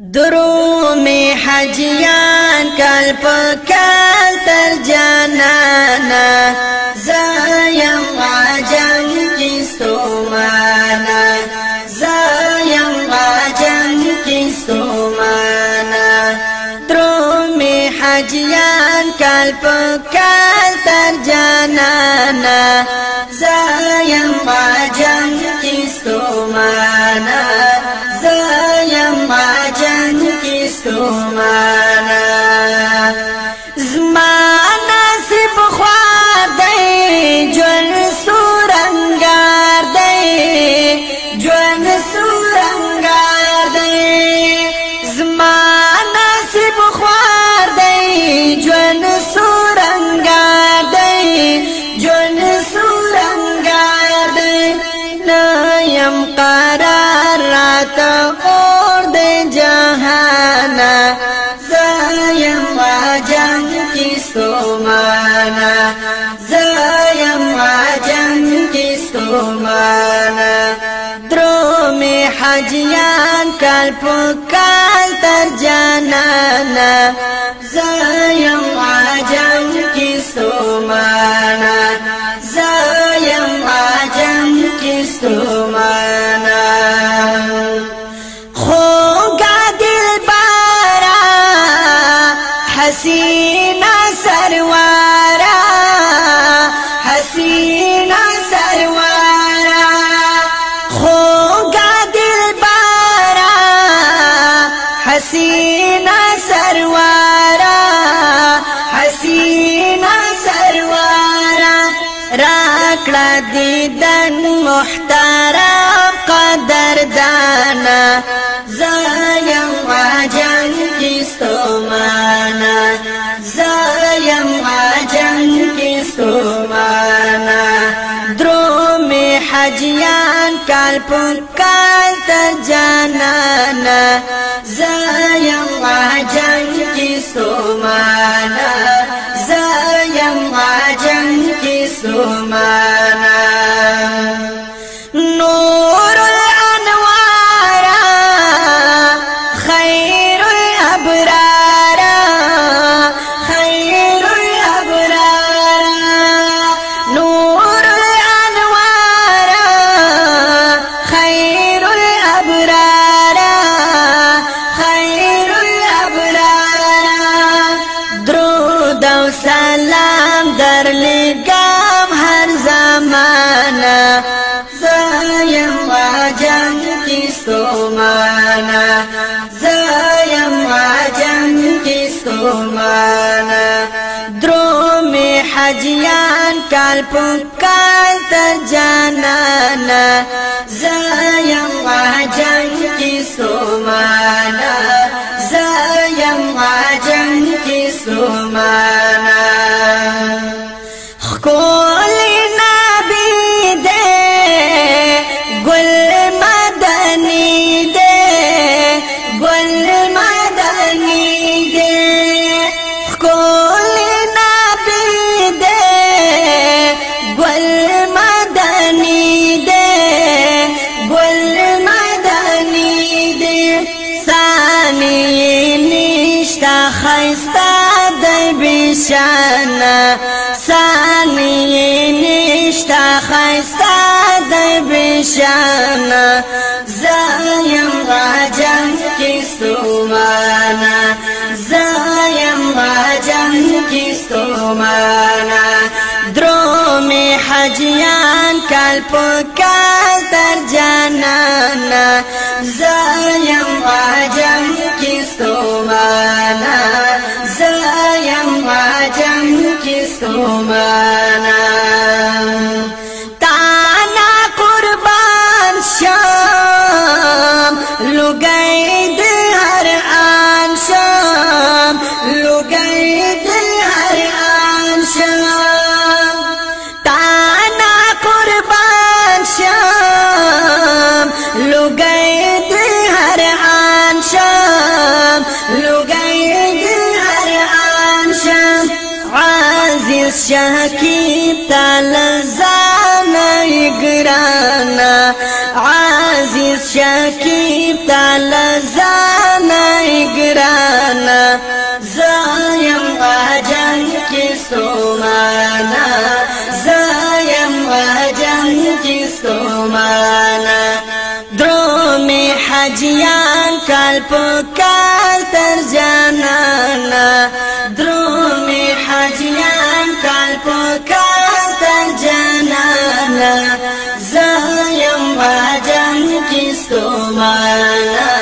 درو می حجیان کل پکال تر جانانا زایم عجم کستو مانا زایم عجم کستو مانا درو می حجیان کل پکال تر جانانا زایم عجم کستو مانا زایم عجم کستو مانا زمانا سب خوار دی جون سورنگار دی جون سورنگار دی زمانا سب خوار دی جون سورنگار دی جون سورنگار دی نایم قرار رات اور دی جہانا زایم عجم کستو مانا زایم عجم کستو مانا درو می حجیان کل پکال تر جانانا زایم عجم کستو مانا زایم عجم کستو مانا حسینہ سروارا حسینہ سروارا خوگا دل بارا حسینہ سروارا حسینہ سروارا راکڑا دیدن محترم قدردانا زایم عجم کستو مانا زایم عجم کستو مانا درو می حجیان کال پکال تر جانانا زایم عجم کستو مانا زایم عجم کستو مانا نور الانوار خیر الابرار خیر الابرار نور الانوار خیر الابرار خیر الابرار درود و سلام در لگام هر زمانه زایم عجم کستو مانا زایم عجم کستو مانا درو می حجیان کال پکال تر جانانا زایم عجم کستو مانا زایم عجم کستو مانا خکولی نبی دے گل مدنی دے گل مدنی دے خکولی نبی دے گل مدنی دے گل مدنی دے ثانی نشتا خیستا دی بشانا ثانی نشتا خیستا دی بشانا زایم عجم کستو مانا زایم عجم کستو مانا درو می حجیان کال پکال تر جانانا زایم عجم کستو مانا زایم عجم کستو مانا تانا قربان شام لگئی دل ہر آن شام لگئی دل ہر آن شام تانا قربان شام لگئی دل ہر آن شام لگئی دل ہر آن شام عزیز شکیب تالزان اگرانا عزیز شکیب تالزان حاجیان کال په کال تر جانانا درومي حاجیان کال په کال تر جانانا زایم واجم کستو مانا